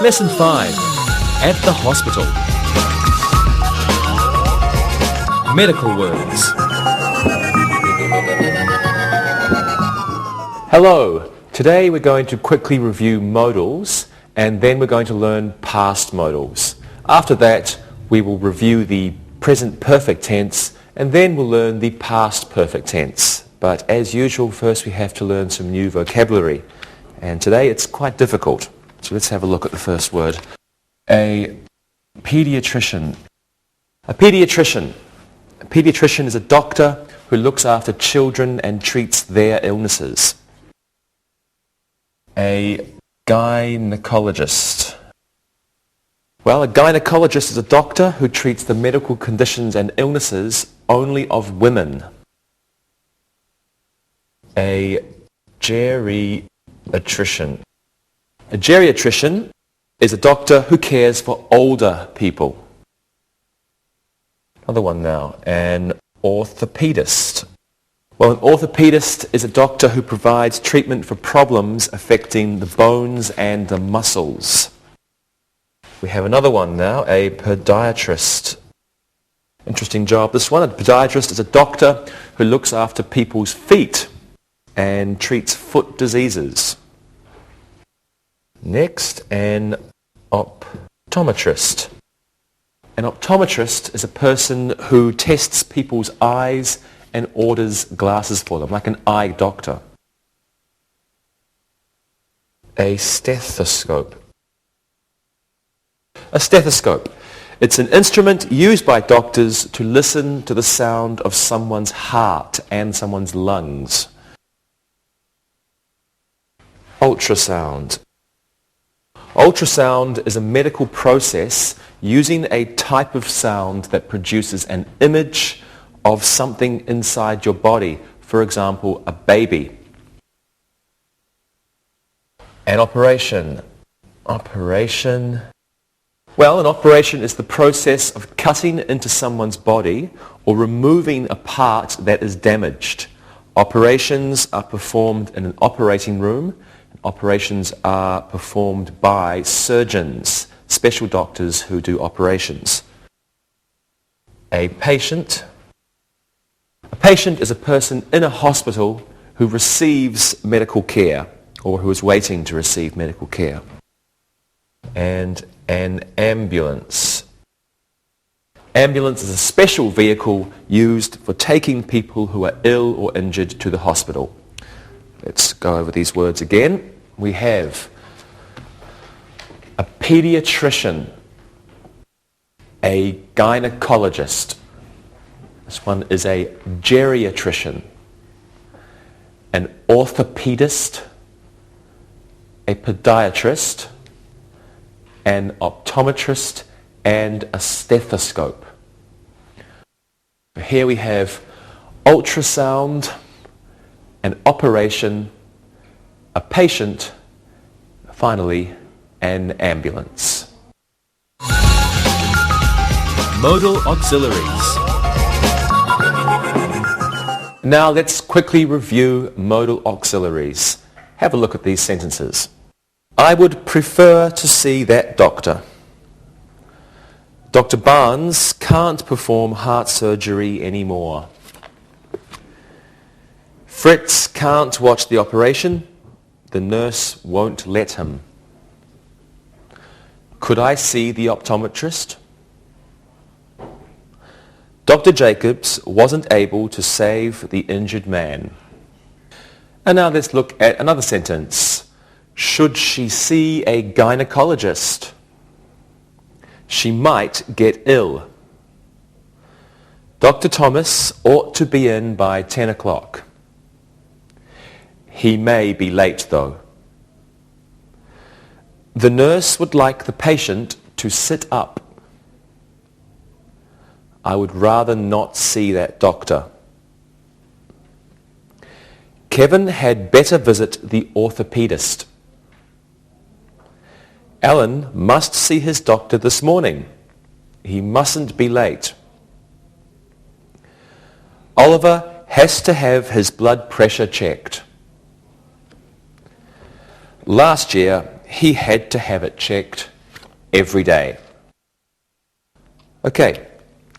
Lesson 5. At the hospital. Medical words. Hello. Today we're going to quickly review modals and then we're going to learn past modals. After that we will review the present perfect tense and then we'll learn the past perfect tense. But as usual, first we have to learn some new vocabulary. And today it's quite difficult. So let's have a look at the first word. A pediatrician. A pediatrician. A pediatrician is a doctor who looks after children and treats their illnesses. A gynecologist. Well, a gynecologist is a doctor who treats the medical conditions and illnesses only of women. A geriatrician. A geriatrician is a doctor who cares for older people. Another one now, an orthopedist. Well, an orthopedist is a doctor who provides treatment for problems affecting the bones and the muscles. We have another one now, a podiatrist. Interesting job, this one. A podiatrist is a doctor who looks after people's feet and treats foot diseases. Next, an optometrist. An optometrist is a person who tests people's eyes and orders glasses for them, like an eye doctor. A stethoscope. A stethoscope. It's an instrument used by doctors to listen to the sound of someone's heart and someone's lungs. Ultrasound. Ultrasound is a medical process using a type of sound that produces an image of something inside your body, for example, a baby. An operation. Operation. Well, an operation is the process of cutting into someone's body or removing a part that is damaged. Operations are performed in an operating room. Operations are performed by surgeons, special doctors who do operations. A patient. A patient is a person in a hospital who receives medical care or who is waiting to receive medical care. And an ambulance. Ambulance is a special vehicle used for taking people who are ill or injured to the hospital. Let's go over these words again. We have a pediatrician, a gynecologist. This one is a geriatrician, an orthopedist, a podiatrist, an optometrist, and a stethoscope. Here we have ultrasound, an operation, a patient, finally, an ambulance. Modal auxiliaries. Now let's quickly review modal auxiliaries. Have a look at these sentences. I would prefer to see that doctor. Dr. Barnes can't perform heart surgery anymore. Fritz can't watch the operation. The nurse won't let him. Could I see the optometrist? Dr. Jacobs wasn't able to save the injured man. And now let's look at another sentence. Should she see a gynecologist? She might get ill. Dr. Thomas ought to be in by 10 o'clock. He may be late though. The nurse would like the patient to sit up. I would rather not see that doctor. Kevin had better visit the orthopedist. Alan must see his doctor this morning. He mustn't be late. Oliver has to have his blood pressure checked. Last year, he had to have it checked every day. Okay,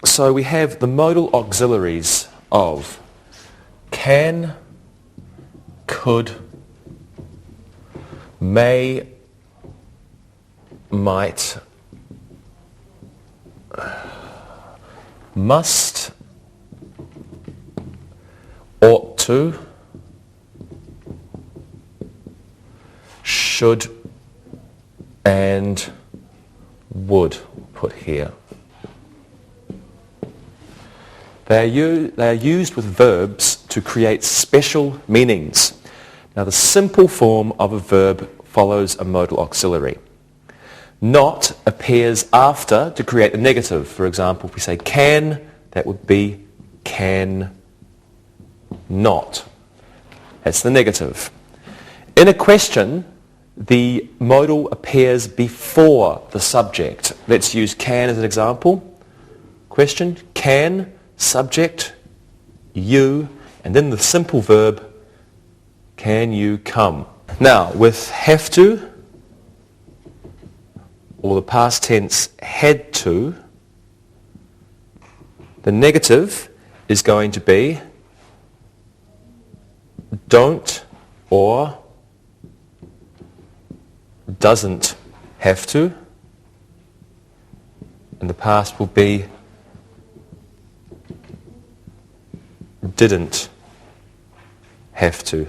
so we have the modal auxiliaries of can, could, may, might, must, ought to, should, and would, put here. They are used with verbs to create special meanings. Now the simple form of a verb follows a modal auxiliary. Not appears after to create a negative. For example, if we say can, that would be can not. That's the negative. In a question, the modal appears before the subject. Let's use can as an example. Question, can, subject, you, and then the simple verb, can you come? Now, with have to, or the past tense had to, the negative is going to be don't or doesn't have to, and the past will be didn't have to.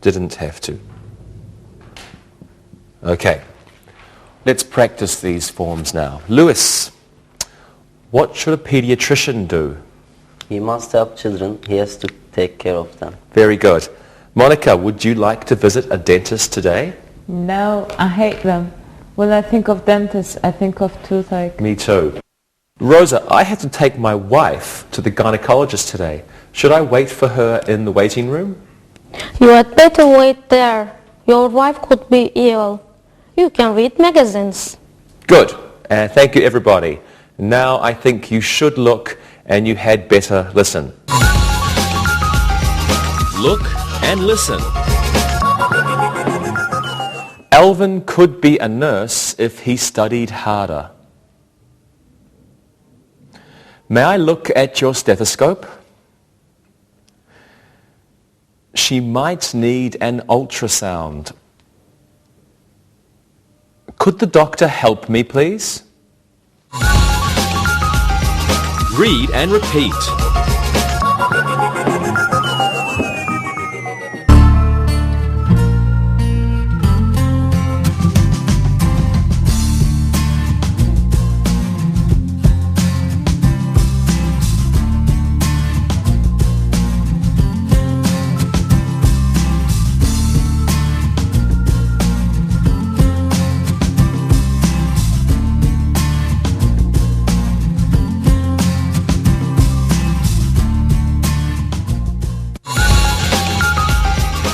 Didn't have to. Okay, let's practice these forms now. Lewis, what should a pediatrician do? He must help children. He has to take care of them. Very good. Monica, would you like to visit a dentist today? No, I hate them. When I think of dentists, I think of toothache. Me too. Rosa, I have to take my wife to the gynecologist today. Should I wait for her in the waiting room? You had better wait there. Your wife could be ill. You can read magazines. Good. Thank you, everybody. Now I think you should look and you had better listen. Look and listen. Alvin could be a nurse if he studied harder. May I look at your stethoscope? She might need an ultrasound. Could the doctor help me, please? Read and repeat.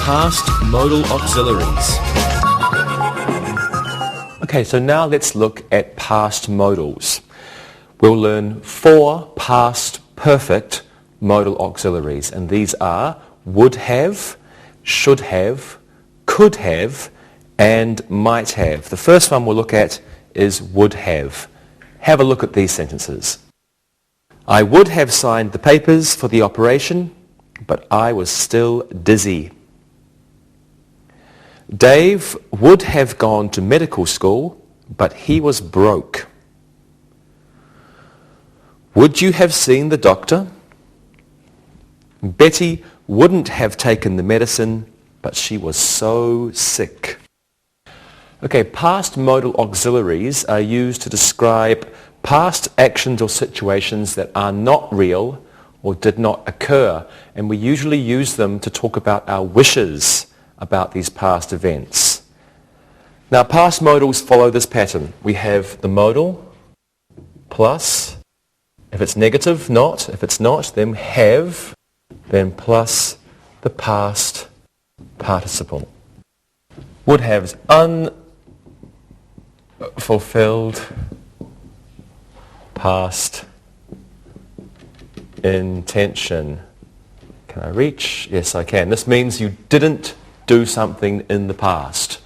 Past modal auxiliaries. Okay, so now let's look at past modals. We'll learn 4 past perfect modal auxiliaries, and these are would have, should have, could have, and might have. The first one we'll look at is would have. Have a look at these sentences. I would have signed the papers for the operation, but I was still dizzy. Dave would have gone to medical school, but he was broke. Would you have seen the doctor? Betty wouldn't have taken the medicine, but she was so sick. Okay, past modal auxiliaries are used to describe past actions or situations that are not real or did not occur, and we usually use them to talk about our wishes about these past events. Now, past modals follow this pattern. We have the modal plus, if it's negative, not. If it's not, then have, then plus the past participle. Would have unfulfilled past intention. Can I reach? Yes, I can. This means you didn't do something in the past.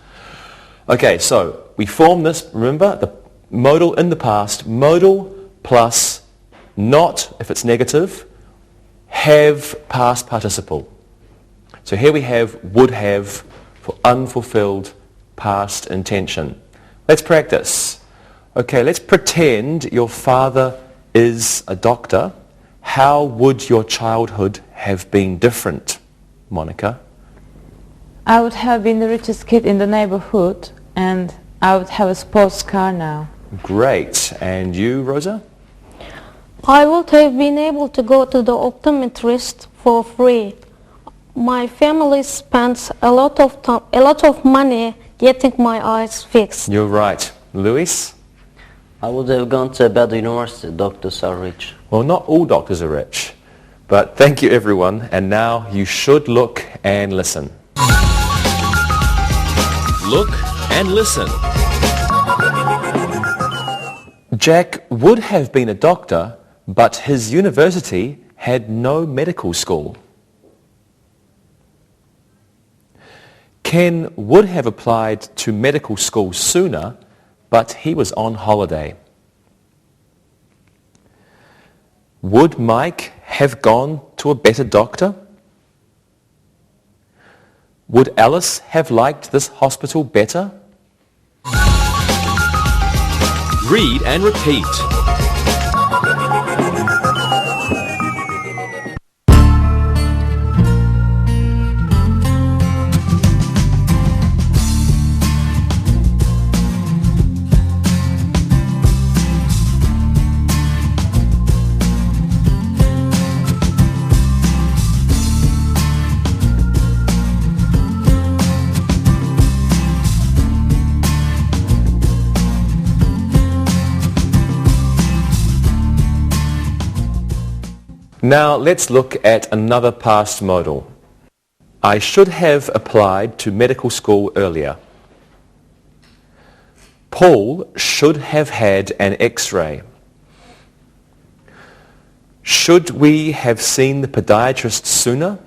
Okay, so we form this, remember, the modal in the past, modal plus not, if it's negative, have past participle. So here we have would have for unfulfilled past intention. Let's practice. Okay, let's pretend your father is a doctor. How would your childhood have been different, Monica? I would have been the richest kid in the neighborhood and I would have a sports car now. Great. And you, Rosa? I would have been able to go to the optometrist for free. My family spends a lot of money getting my eyes fixed. You're right. Luis? I would have gone to a better university. Doctors are rich. Well, not all doctors are rich. But thank you, everyone. And now you should look and listen. Look and listen. Jack would have been a doctor, but his university had no medical school. Ken would have applied to medical school sooner, but he was on holiday. Would Mike have gone to a better doctor? Would Alice have liked this hospital better? Read and repeat. Now let's look at another past modal. I should have applied to medical school earlier. Paul should have had an X-ray. Should we have seen the podiatrist sooner?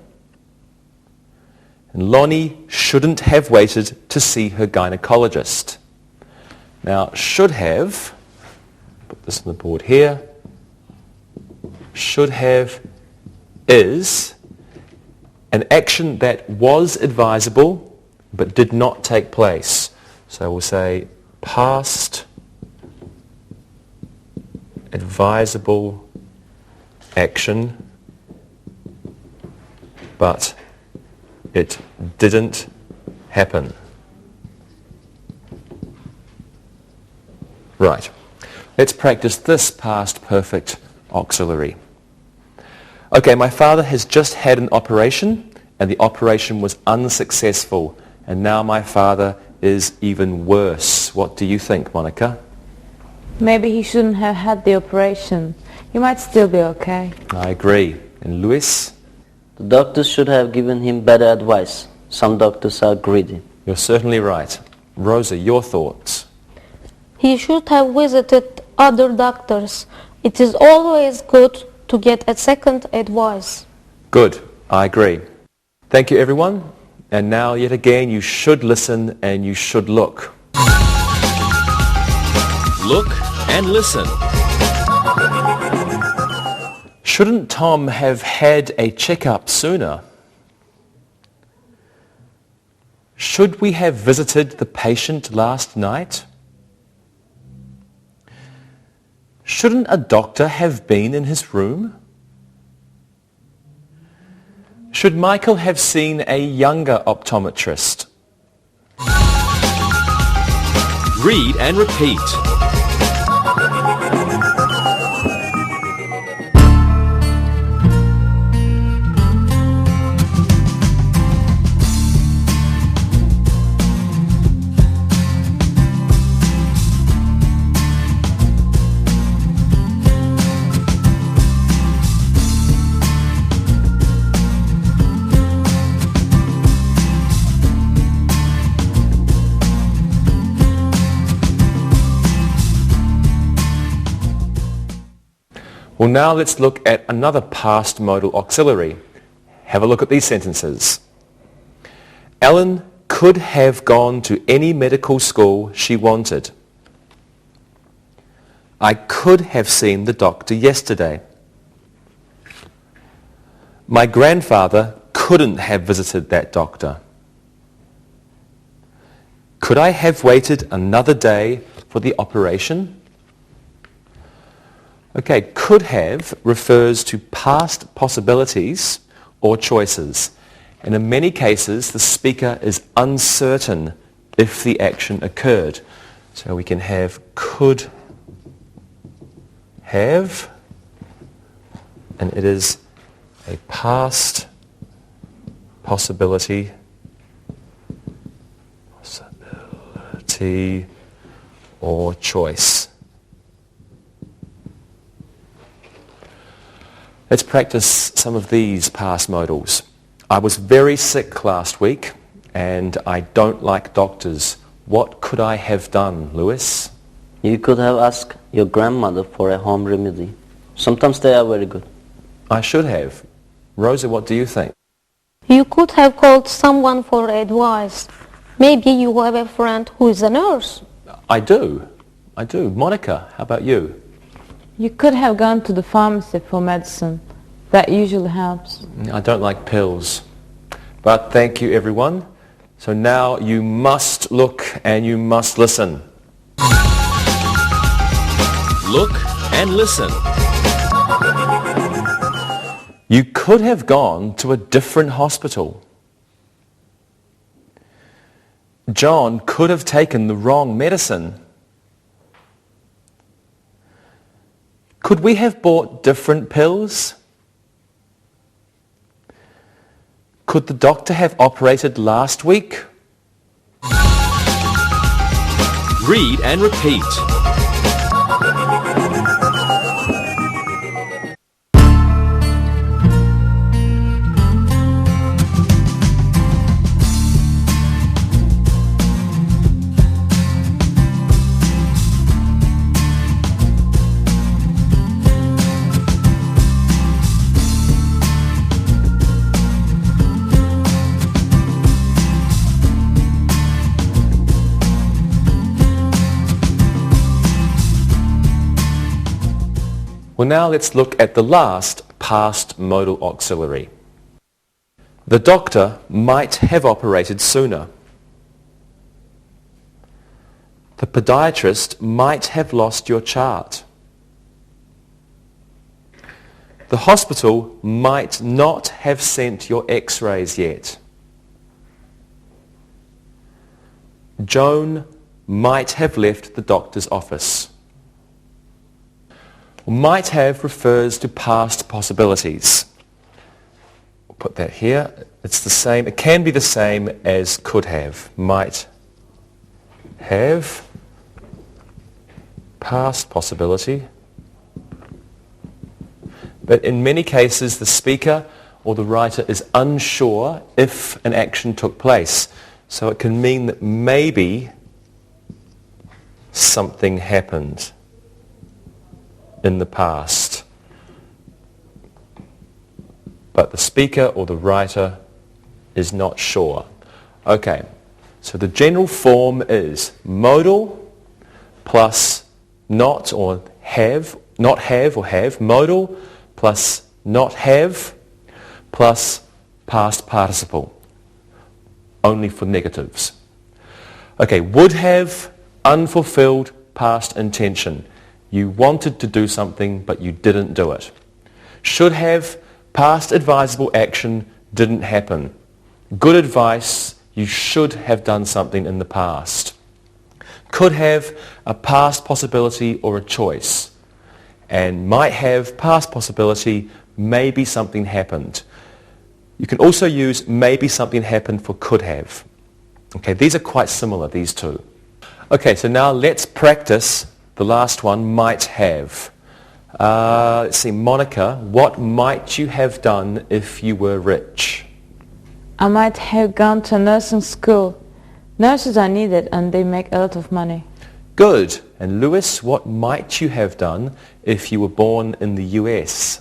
And Lonnie shouldn't have waited to see her gynecologist. Now, should have, put this on the board here, should have is an action that was advisable but did not take place. So we'll say past advisable action, but it didn't happen. Right. Let's practice this past perfect auxiliary. Okay, my father has just had an operation and the operation was unsuccessful and now my father is even worse. What do you think, Monica? Maybe he shouldn't have had the operation. He might still be okay. I agree. And Luis? The doctors should have given him better advice. Some doctors are greedy. You're certainly right. Rosa, your thoughts? He should have visited other doctors. It is always good to get a second advice. Good. I agree. Thank you, everyone. And now, yet again, you should listen and you should look. Look and listen. Shouldn't Tom have had a checkup sooner? Should we have visited the patient last night? Shouldn't a doctor have been in his room? Should Michael have seen a younger optometrist? Read and repeat. Well, now let's look at another past modal auxiliary. Have a look at these sentences. Ellen could could have gone to any medical school she wanted. I could have seen the doctor yesterday. My grandfather couldn't have visited that doctor. Could I have waited another day for the operation? Okay, could have refers to past possibilities or choices. And in many cases, the speaker is uncertain if the action occurred. So we can have could have, and it is a past possibility or choice. Let's practice some of these past modals. I was very sick last week and I don't like doctors. What could I have done, Lewis? You could have asked your grandmother for a home remedy. Sometimes they are very good. I should have. Rosa, what do you think? You could have called someone for advice. Maybe you have a friend who is a nurse. I do. Monica, how about you? You could have gone to the pharmacy for medicine. That usually helps. I don't like pills. But thank you, everyone. So now you must look and you must listen. Look and listen. You could have gone to a different hospital. John could have taken the wrong medicine. Could we have bought different pills? Could the doctor have operated last week? Read and repeat. Well, now let's look at the last past modal auxiliary. The doctor might have operated sooner. The podiatrist might have lost your chart. The hospital might not have sent your x-rays yet. Joan might have left the doctor's office. Might have refers to past possibilities. We'll put that here. It's the same. It can be the same as could have. Might have, past possibility. But in many cases, the speaker or the writer is unsure if an action took place. So it can mean that maybe something happened in the past. But the speaker or the writer is not sure. Okay, so the general form is modal plus not or have, not have or have, modal plus not have plus past participle, only for negatives. Okay, would have, unfulfilled past intention. You wanted to do something, but you didn't do it. Should have, past advisable action didn't happen. Good advice, you should have done something in the past. Could have, a past possibility or a choice. And might have, past possibility, maybe something happened. You can also use maybe something happened for could have. Okay, these are quite similar, these two. Okay, so now let's practice the last one, might have. Let's see, Monica, what might you have done if you were rich? I might have gone to a nursing school. Nurses are needed and they make a lot of money. Good. And Lewis, what might you have done if you were born in the US?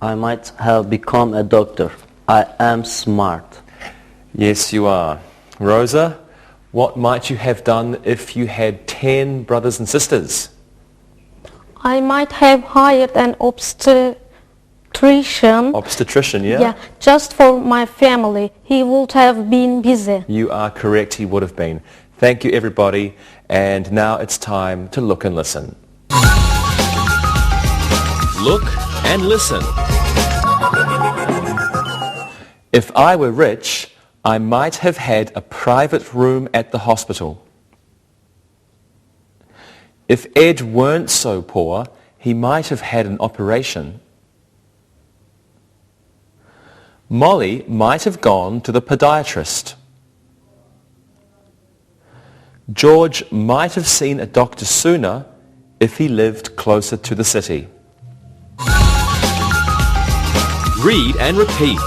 I might have become a doctor. I am smart. Yes, you are. Rosa, what might you have done if you had 10 brothers and sisters? I might have hired an obstetrician. Obstetrician, yeah? Yeah, just for my family. He would have been busy. You are correct, he would have been. Thank you, everybody. And now it's time to look and listen. Look and listen. If I were rich, I might have had a private room at the hospital. If Ed weren't so poor, he might have had an operation. Molly might have gone to the podiatrist. George might have seen a doctor sooner if he lived closer to the city. Read and repeat.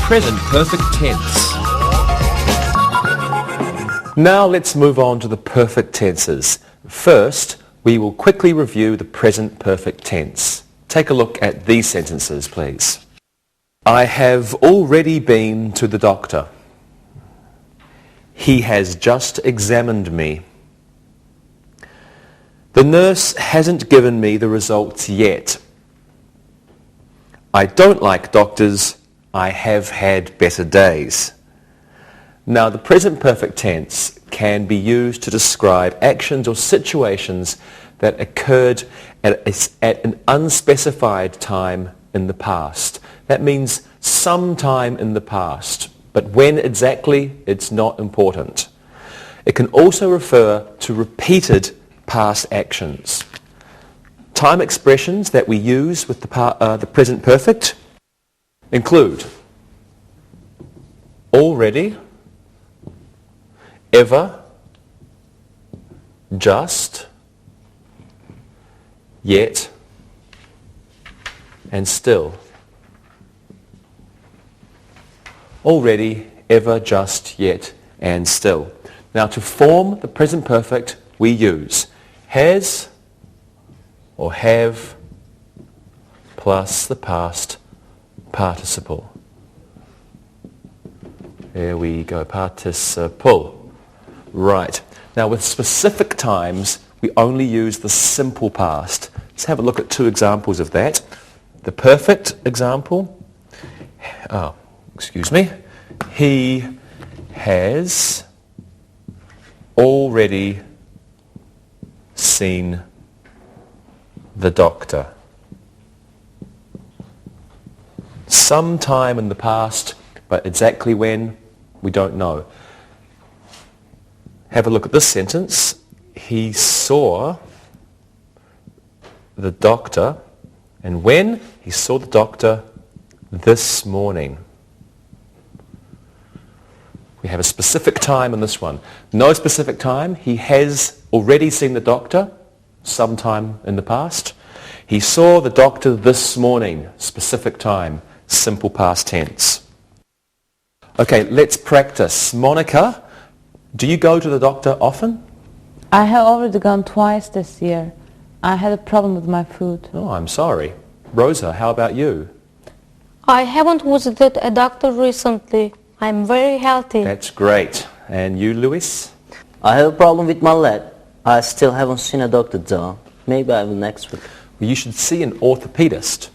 Present perfect tense. Now let's move on to the perfect tenses. First, we will quickly review the present perfect tense. Take a look at these sentences, please. I have already been to the doctor. He has just examined me. The nurse hasn't given me the results yet. I don't like doctors. I have had better days. Now, the present perfect tense can be used to describe actions or situations that occurred at an unspecified time in the past. That means some time in the past, but when exactly, it's not important. It can also refer to repeated past actions. Time expressions that we use with the present perfect include already, ever, just, yet, and still. Already, ever, just, yet, and still. Now, to form the present perfect, we use has or have plus the past participle. There we go, participle. Right. Now with specific times, we only use the simple past. Let's have a look at two examples of that. The perfect example, he has already seen the doctor. Sometime in the past, but exactly when, we don't know. Have a look at this sentence. He saw the doctor, and when? He saw the doctor this morning. We have a specific time in this one. No specific time. He has already seen the doctor sometime in the past. He saw the doctor this morning. Specific time. Simple past tense. Okay, let's practice. Monica, do you go to the doctor often? I have already gone twice this year. I had a problem with my food. Oh, I'm sorry. Rosa, how about you? I haven't visited a doctor recently. I'm very healthy. That's great. And you, Luis? I have a problem with my leg. I still haven't seen a doctor though. Maybe I will next week. Well, you should see an orthopedist.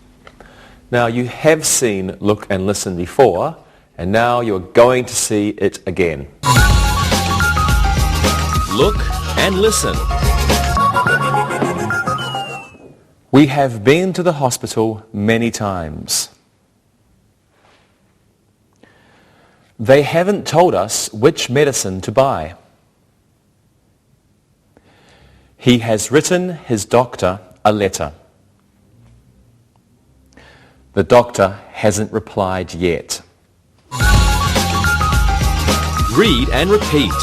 Now, you have seen Look and Listen before, and now you're going to see it again. Look and listen. We have been to the hospital many times. They haven't told us which medicine to buy. He has written his doctor a letter. The doctor hasn't replied yet. Read and repeat.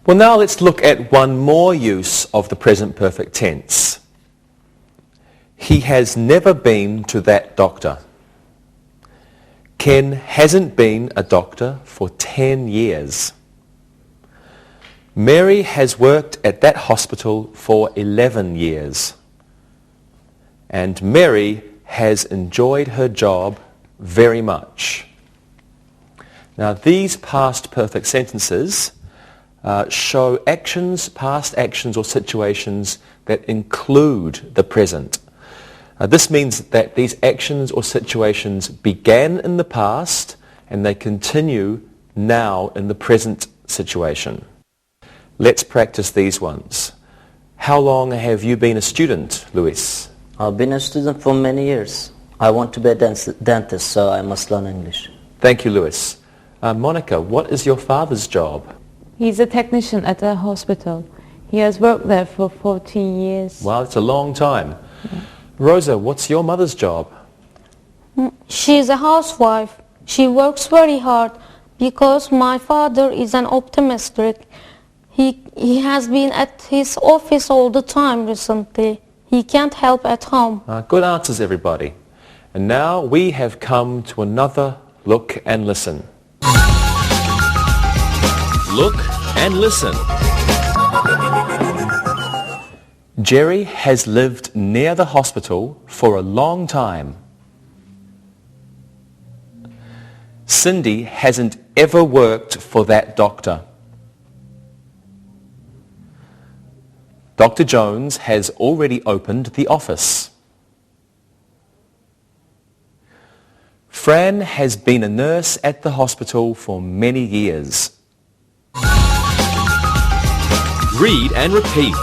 Well, now let's look at one more use of the present perfect tense. He has never been to that doctor. Ken hasn't been a doctor for 10 years. Mary has worked at that hospital for 11 years. And Mary has enjoyed her job very much. Now, these past perfect sentences show actions, past actions or situations that include the present. This means that these actions or situations began in the past and they continue now in the present situation. Let's practice these ones. How long have you been a student, Luis? I've been a student for many years. I want to be a dentist, so I must learn English. Thank you, Luis. Monica, what is your father's job? He's a technician at a hospital. He has worked there for 14 years. Wow, it's a long time. Yeah. Rosa, what's your mother's job? She's a housewife. She works very hard because my father is an optometrist. He has been at his office all the time recently. He can't help at home. Good answers, everybody. And now we have come to another look and listen. Look and listen. Jerry has lived near the hospital for a long time. Cindy hasn't ever worked for that doctor. Dr. Jones has already opened the office. Fran has been a nurse at the hospital for many years. Read and repeat.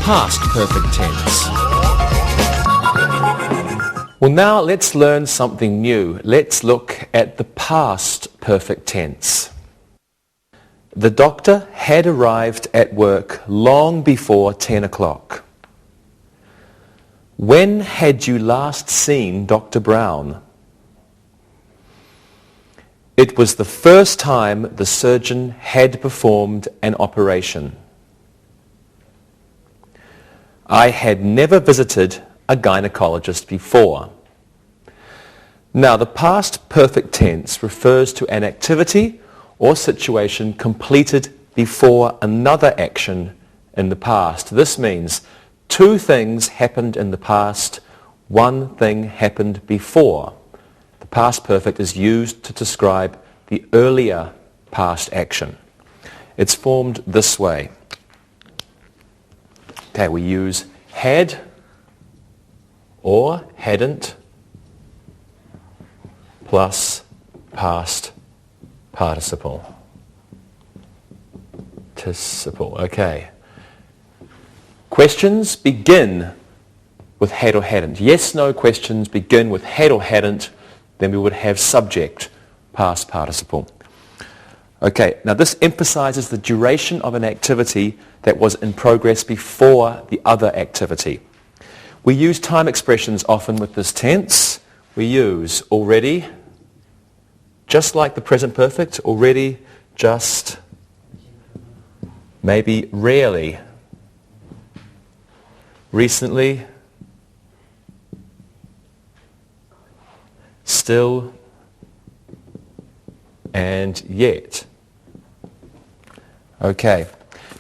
Past perfect tense. Well, now let's learn something new. Let's look at the past perfect tense. The doctor had arrived at work long before 10 o'clock. When had you last seen Dr. Brown? It was the first time the surgeon had performed an operation. I had never visited a gynecologist before. Now, the past perfect tense refers to an activity or situation completed before another action in the past. This means two things happened in the past, one thing happened before. The past perfect is used to describe the earlier past action. It's formed this way. Okay, we use had or hadn't plus past participle. Okay. Questions begin with had or hadn't. Yes, no questions begin with had or hadn't, then we would have subject, past participle. Okay, now this emphasizes the duration of an activity that was in progress before the other activity. We use time expressions often with this tense. We use already, just like the present perfect, already, just, Maybe rarely. Recently. Still. And yet. Okay.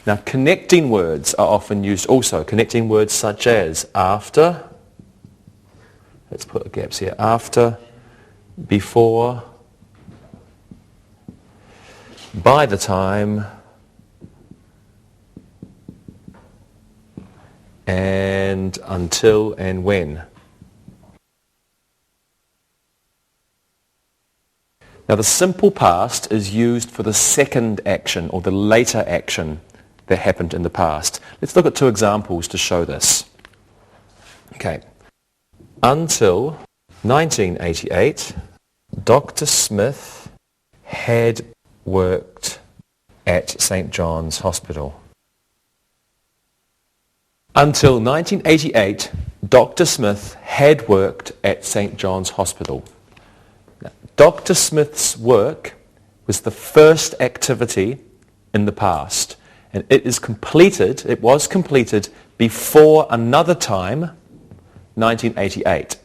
Now connecting words are often used also. Connecting words such as after. Let's put gaps here. After. Before. By the time. And until and when. Now the simple past is used for the second action or the later action that happened in the past. Let's look at two examples to show this. Okay. Until 1988, Dr. Smith had worked at St. John's Hospital. Until 1988, Dr. Smith had worked at St. John's Hospital. Now, Dr. Smith's work was the first activity in the past, and it was completed before another time, 1988.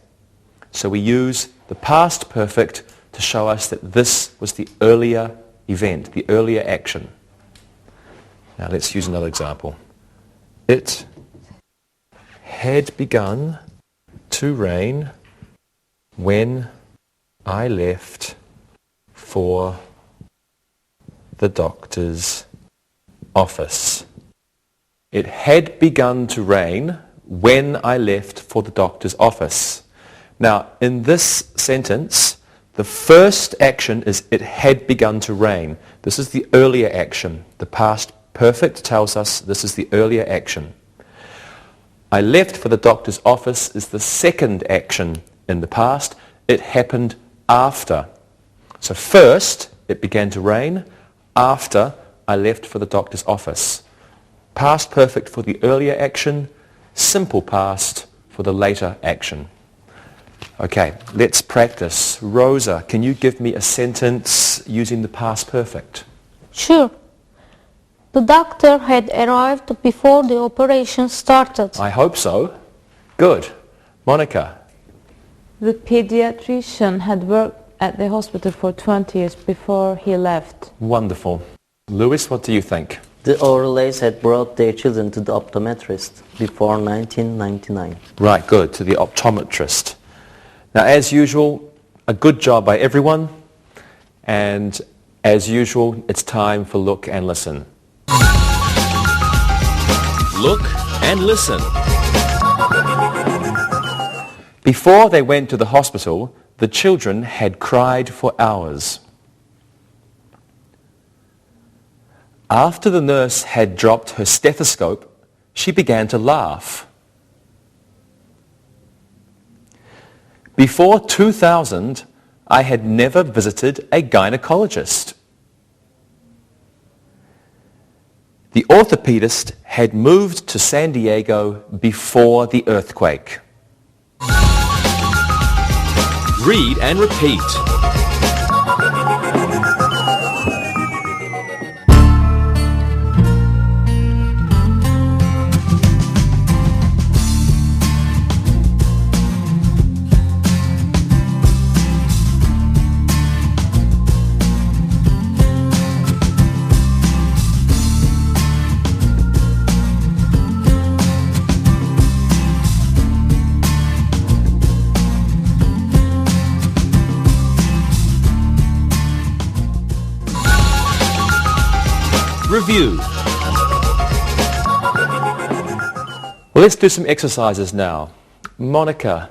So we use the past perfect to show us that this was the earlier event, the earlier action. Now let's use another example. It had begun to rain when I left for the doctor's office. It had begun to rain when I left for the doctor's office. Now, in this sentence, the first action is it had begun to rain. This is the earlier action. The past perfect tells us this is the earlier action. I left for the doctor's office is the second action in the past. It happened after. So first, it began to rain. After, I left for the doctor's office. Past perfect for the earlier action. Simple past for the later action. Okay, let's practice. Rosa, can you give me a sentence using the past perfect? Sure. The doctor had arrived before the operation started. I hope so. Good. Monica? The pediatrician had worked at the hospital for 20 years before he left. Wonderful. Lewis, what do you think? The Orleys had brought their children to the optometrist before 1999. Right, good, to the optometrist. Now, as usual, a good job by everyone. And as usual, it's time for Look and Listen. Look and listen. Before they went to the hospital, the children had cried for hours. After the nurse had dropped her stethoscope, she began to laugh. Before 2000, I had never visited a gynecologist. The orthopedist had moved to San Diego before the earthquake. Read and repeat. Review. Well, let's do some exercises now. Monica,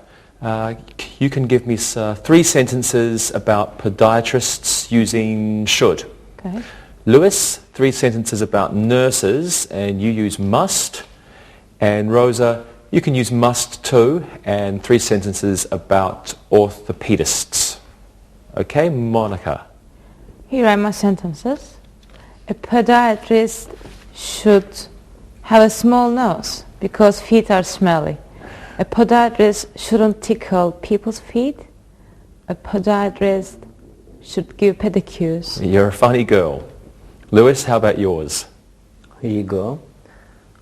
you can give me 3 sentences about podiatrists using should. Okay. Lewis, 3 sentences about nurses, and you use must. And Rosa, you can use must too, and 3 sentences about orthopedists. Okay, Monica. Here are my sentences. A podiatrist should have a small nose because feet are smelly. A podiatrist shouldn't tickle people's feet. A podiatrist should give pedicures. You're a funny girl. Lewis, how about yours? Here you go.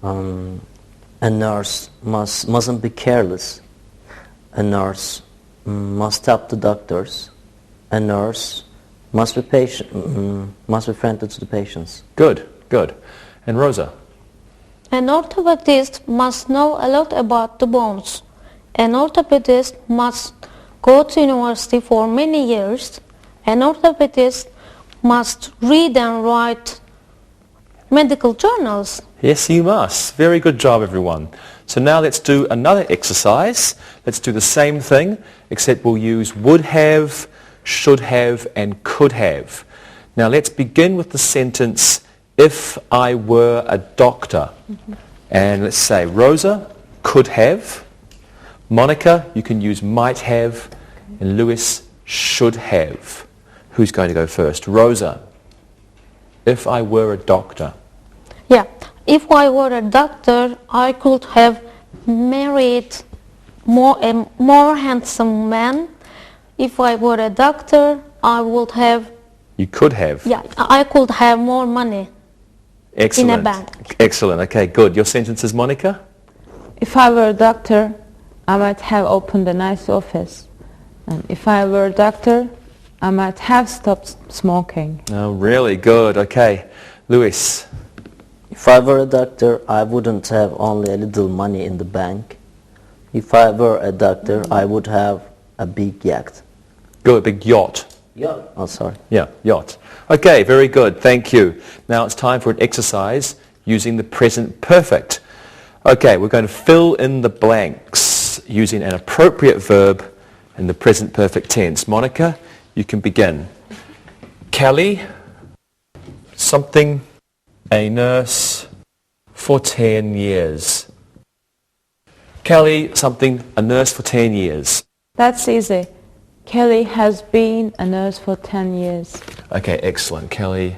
A nurse mustn't be careless. A nurse must help the doctors. A nurse must be must be friendly to the patients. Good, good. And Rosa? An orthopedist must know a lot about the bones. An orthopedist must go to university for many years. An orthopedist must read and write medical journals. Yes, you must. Very good job, everyone. So now let's do another exercise. Let's do the same thing, except we'll use would have, should have, and could have. Now let's begin with the sentence, if I were a doctor. And let's say, Rosa could have. Monica, you can use might have. And Lewis, should have. Who's going to go first? Rosa, if I were a doctor. Yeah, if I were a doctor, I could have married a more handsome man. If I were a doctor, I would have... You could have. Yeah, I could have more money. Excellent. In a bank. Excellent. Okay, good. Your sentences, Monica? If I were a doctor, I might have opened a nice office. And if I were a doctor, I might have stopped smoking. Oh, really good. Okay. Lewis? If I were a doctor, I wouldn't have only a little money in the bank. If I were a doctor, I would have a big yacht. Good, big yacht. Yacht? Oh, sorry. Yeah, yacht. Okay, very good. Thank you. Now it's time for an exercise using the present perfect. Okay, we're going to fill in the blanks using an appropriate verb in the present perfect tense. Monica, you can begin. Kelly, something, a nurse for 10 years. Kelly, something, a nurse for 10 years. That's easy. Kelly has been a nurse for 10 years. Okay, excellent. Kelly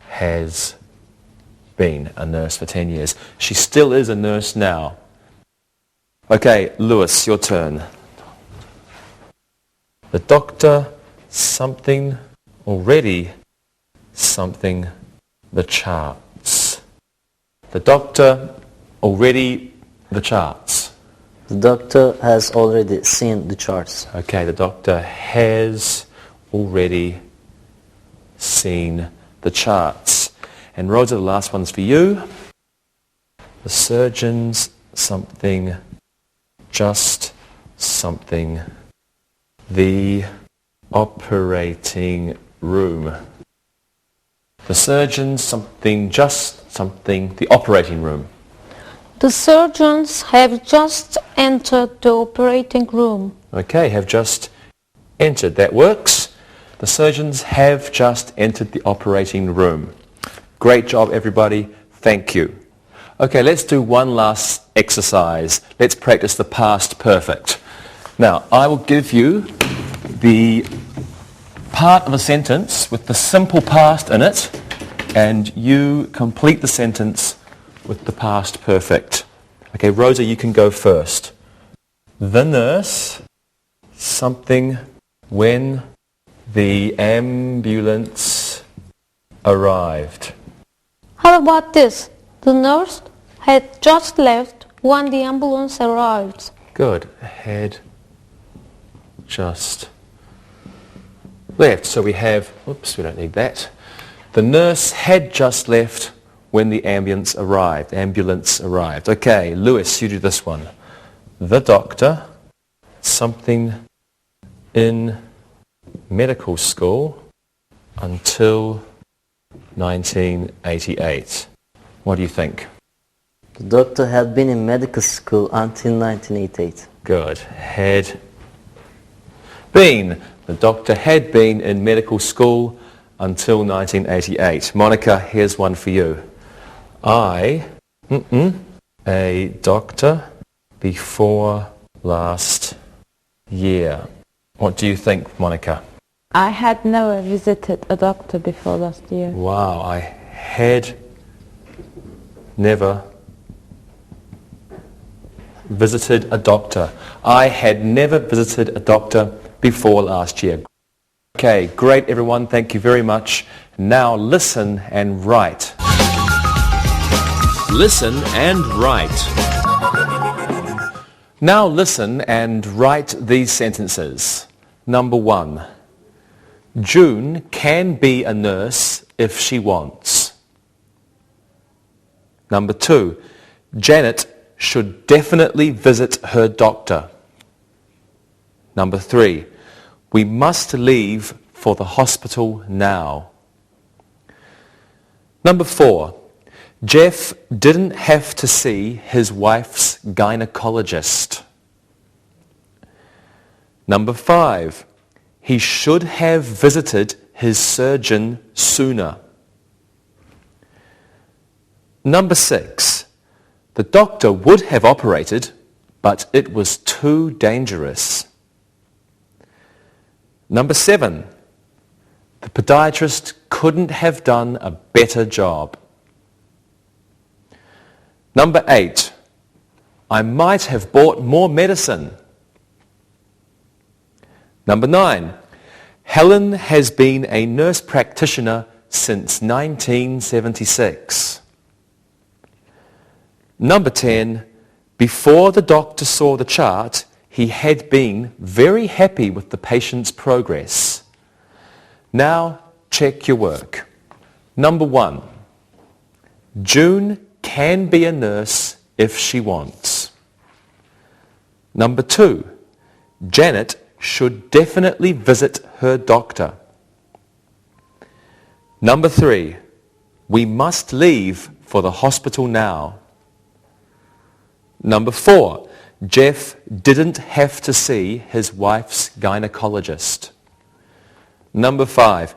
has been a nurse for 10 years. She still is a nurse now. Okay, Lewis, your turn. The doctor, something, already, something, the charts. The doctor, already, the charts. The doctor has already seen the charts. Okay, the doctor has already seen the charts. And Rosa, the last one's for you. The surgeon's something, just something, the operating room. The surgeon's something, just something, the operating room. The surgeons have just entered the operating room. Okay, have just entered. That works. The surgeons have just entered the operating room. Great job, everybody. Thank you. Okay, let's do one last exercise. Let's practice the past perfect. Now, I will give you the part of a sentence with the simple past in it, and you complete the sentence with the past perfect. Okay, Rosa, you can go first. The nurse, something, when the ambulance arrived. How about this? The nurse had just left when the ambulance arrived. Good. Had just left. So we have, oops, we don't need that. The nurse had just left when the ambulance arrived. Ambulance arrived. Okay, Lewis, you do this one. The doctor, something in medical school until 1988. What do you think? The doctor had been in medical school until 1988. Good. Had been. The doctor had been in medical school until 1988. Monica, here's one for you. A doctor before last year. What do you think, Monica? I had never visited a doctor before last year. Wow, I had never visited a doctor. I had never visited a doctor before last year. Okay, great everyone, thank you very much. Now listen and write. Listen and write. Now listen and write these sentences. Number 1. June can be a nurse if she wants. Number 2. Janet should definitely visit her doctor. Number 3. We must leave for the hospital now. Number 4. Jeff didn't have to see his wife's gynecologist. Number 5. He should have visited his surgeon sooner. Number 6. The doctor would have operated, but it was too dangerous. Number 7. The podiatrist couldn't have done a better job. Number 8. I might have bought more medicine. Number 9. Helen has been a nurse practitioner since 1976. Number 10. Before the doctor saw the chart, he had been very happy with the patient's progress. Now check your work. Number 1. June can be a nurse if she wants. Number 2. Janet should definitely visit her doctor. Number 3. We must leave for the hospital now. Number 4. Jeff didn't have to see his wife's gynecologist. Number 5.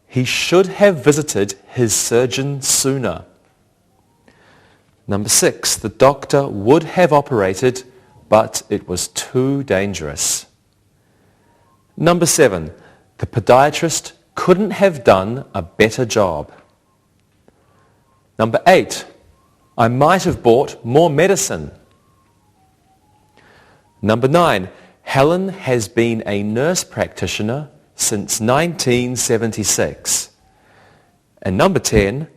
He should have visited his surgeon sooner. Number 6. The doctor would have operated, but it was too dangerous. Number 7. The podiatrist couldn't have done a better job. Number 8. I might have bought more medicine. Number 9. Helen has been a nurse practitioner since 1976. And number 10.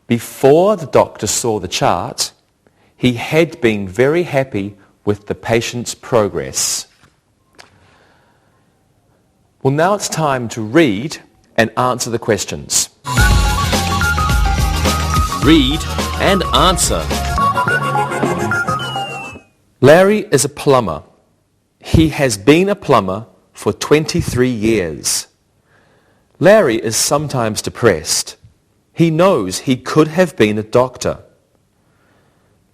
Before the doctor saw the chart, he had been very happy with the patient's progress. Well, now it's time to read and answer the questions. Read and answer. Larry is a plumber. He has been a plumber for 23 years. Larry is sometimes depressed. He knows he could have been a doctor.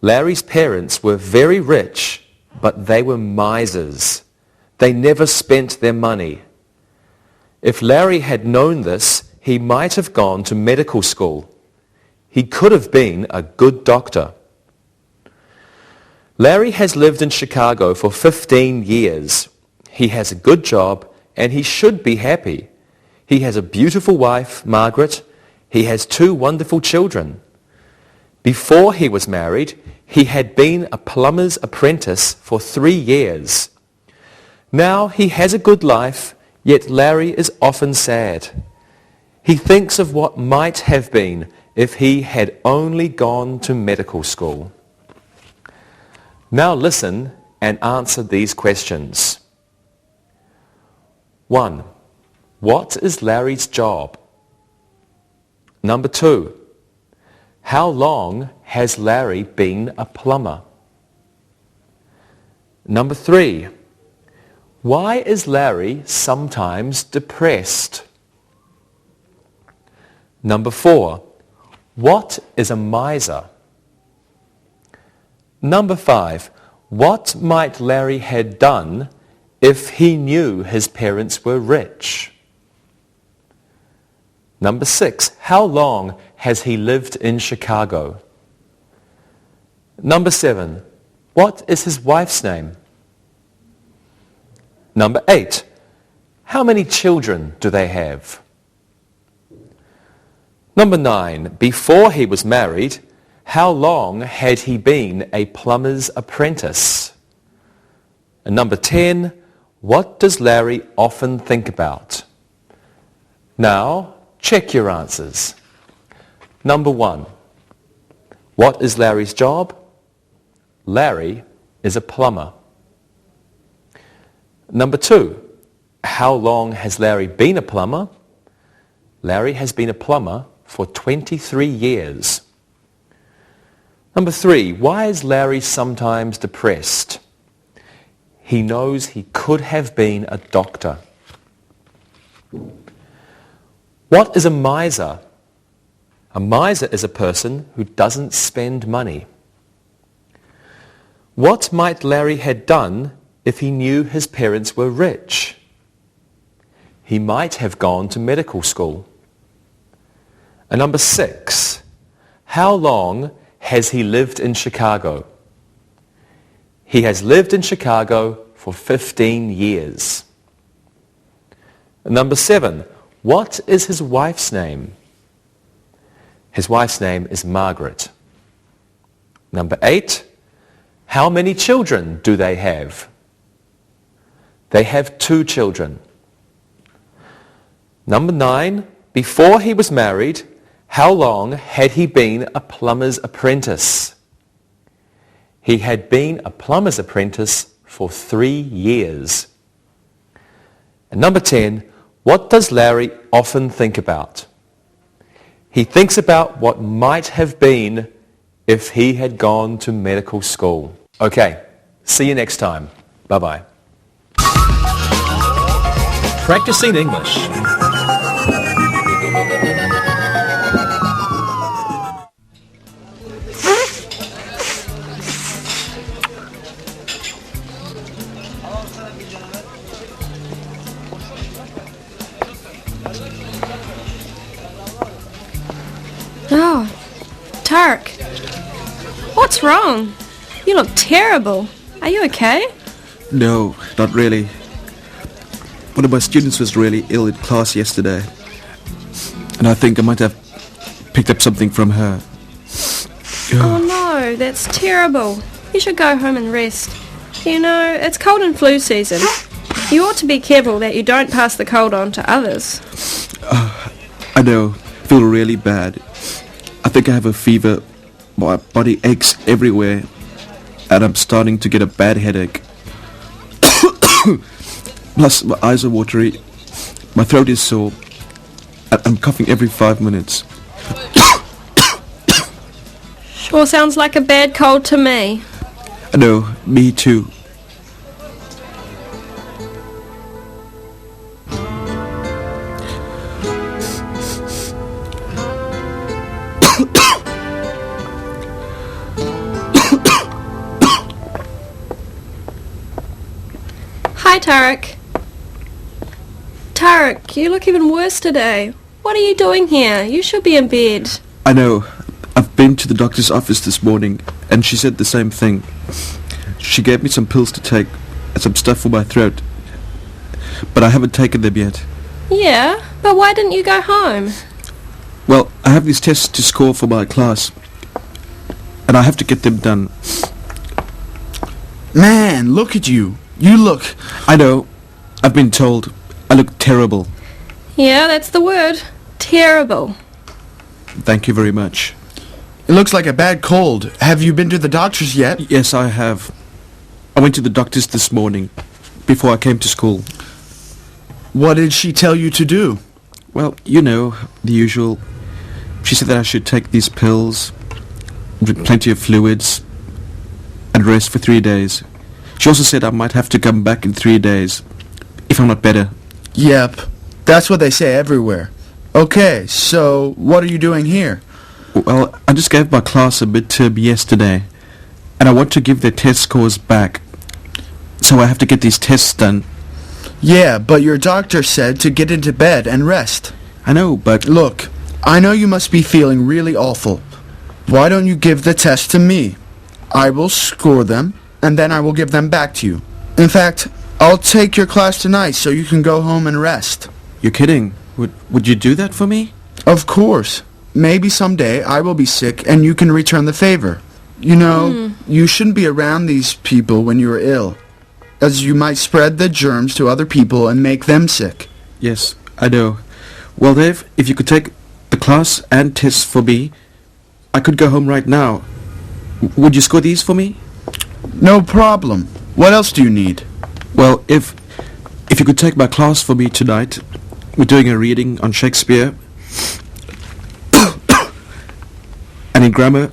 Larry's parents were very rich, but they were misers. They never spent their money. If Larry had known this, he might have gone to medical school. He could have been a good doctor. Larry has lived in Chicago for 15 years. He has a good job and he should be happy. He has a beautiful wife, Margaret. He has 2 wonderful children. Before he was married, he had been a plumber's apprentice for 3 years. Now he has a good life, yet Larry is often sad. He thinks of what might have been if he had only gone to medical school. Now listen and answer these questions. 1. What is Larry's job? Number 2. How long has Larry been a plumber? Number 3. Why is Larry sometimes depressed? Number 4. What is a miser? Number 5. What might Larry have done if he knew his parents were rich? Number 6. How long has he lived in Chicago? Number 7. What is his wife's name? Number 8. How many children do they have? Number 9. Before he was married, how long had he been a plumber's apprentice? And number 10. What does Larry often think about? Now, check your answers. Number 1. What is Larry's job? Larry is a plumber. Number 2, how long has Larry been a plumber? Larry has been a plumber for 23 years. Number 3, why is Larry sometimes depressed? He knows he could have been a doctor. What is a miser? A miser is a person who doesn't spend money. What might Larry have done if he knew his parents were rich? He might have gone to medical school. And number 6, how long has he lived in Chicago? He has lived in Chicago for 15 years. And number 7, what is his wife's name? His wife's name is Margaret. Number 8, how many children do they have? They have 2 children. Number 9, before he was married, how long had he been a plumber's apprentice? He had been a plumber's apprentice for 3 years. And number 10, what does Larry often think about? He thinks about what might have been if he had gone to medical school. Okay, see you next time. Bye-bye. Practicing English. Oh, Tarek. What's wrong? You look terrible. Are you okay? No, not really. One of my students was really ill in class yesterday, and I think I might have picked up something from her. Oh no, that's terrible. You should go home and rest. You know, it's cold and flu season. You ought to be careful that you don't pass the cold on to others. I know, feel really bad. I think I have a fever, my body aches everywhere, and I'm starting to get a bad headache. Plus, my eyes are watery, my throat is sore, and I'm coughing every 5 minutes. Sure sounds like a bad cold to me. I know, me too. Hi, Tarek. Tarek, you look even worse today. What are you doing here? You should be in bed. I know. I've been to the doctor's office this morning, and she said the same thing. She gave me some pills to take and some stuff for my throat, but I haven't taken them yet. Yeah, but why didn't you go home? Well, I have these tests to score for my class, and I have to get them done. Man, look at you. You look... I know. I've been told. I look terrible. Yeah, that's the word. Terrible. Thank you very much. It looks like a bad cold. Have you been to the doctor's yet? Yes, I have. I went to the doctor's this morning, before I came to school. What did she tell you to do? Well, you know, the usual. She said that I should take these pills, drink plenty of fluids, and rest for 3 days. She also said I might have to come back in 3 days, if I'm not better. Yep, that's what they say everywhere. Okay, so what are you doing here? Well, I just gave my class a midterm yesterday, and I want to give their test scores back. So I have to get these tests done. Yeah, but your doctor said to get into bed and rest. I know, but... Look, I know you must be feeling really awful. Why don't you give the test to me? I will score them, and then I will give them back to you. In fact, I'll take your class tonight so you can go home and rest. You're kidding. Would you do that for me? Of course. Maybe someday I will be sick and you can return the favor. You know, you shouldn't be around these people when you are ill, as you might spread the germs to other people and make them sick. Yes, I know. Well, Dave, if you could take the class and tests for me, I could go home right now. Would you score these for me? No problem. What else do you need? Well, if you could take my class for me tonight. We're doing a reading on Shakespeare. And in grammar,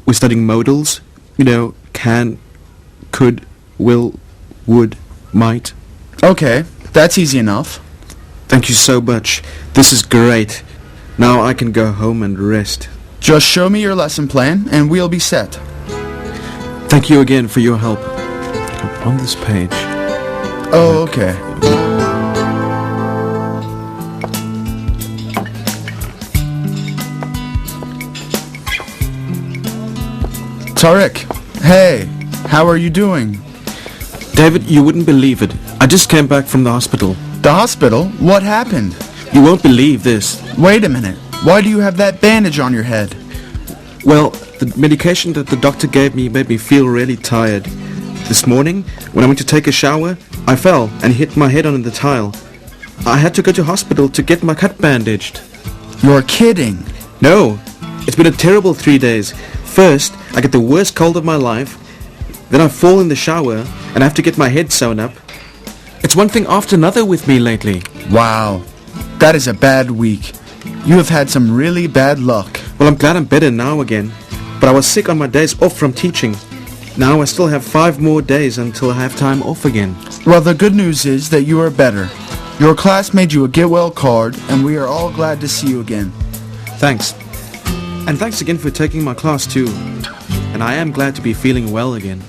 we're studying modals. You know, can, could, will, would, might. Okay, that's easy enough. Thank you so much. This is great. Now I can go home and rest. Just show me your lesson plan and we'll be set. Thank you again for your help. On this page. Oh, okay. Tariq, hey, how are you doing? David, you wouldn't believe it. I just came back from the hospital. The hospital? What happened? You won't believe this. Wait a minute. Why do you have that bandage on your head? Well, the medication that the doctor gave me made me feel really tired. This morning, when I went to take a shower, I fell and hit my head on the tile. I had to go to hospital to get my cut bandaged. You're kidding. No, it's been a terrible 3 days. First, I get the worst cold of my life. Then I fall in the shower and I have to get my head sewn up. It's one thing after another with me lately. Wow, that is a bad week. You have had some really bad luck. Well, I'm glad I'm better now again. But I was sick on my days off from teaching. Now I still have 5 more days until I have time off again. Well, the good news is that you are better. Your class made you a get well card, and we are all glad to see you again. Thanks. And thanks again for taking my class too. And I am glad to be feeling well again.